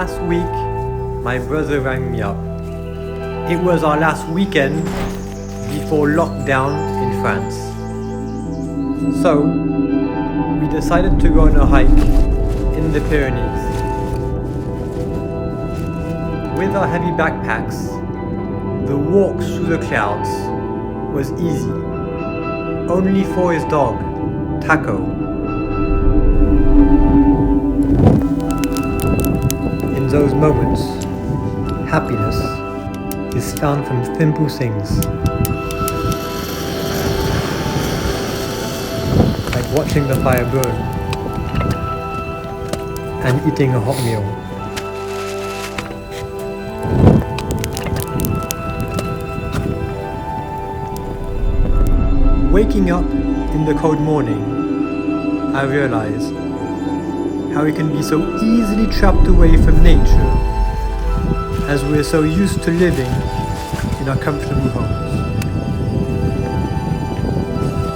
last week, my brother rang me up. It was our last weekend before lockdown in France. So, we decided to go on a hike in the Pyrenees. With our heavy backpacks, the walk through the clouds was easy, only for his dog, Taco. In those moments, happiness is found from simple things, like watching the fire burn and eating a hot meal. Waking up in the cold morning, I realize how we can be so easily trapped away from nature as we're so used to living in our comfortable homes.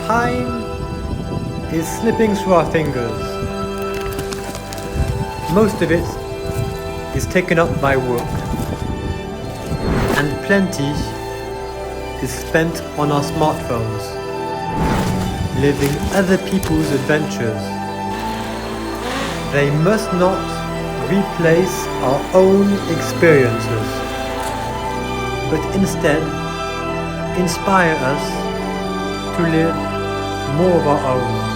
Time is slipping through our fingers. Most of it is taken up by work, and plenty is spent on our smartphones, living other people's adventures. They must not replace our own experiences, but instead inspire us to live more of our own.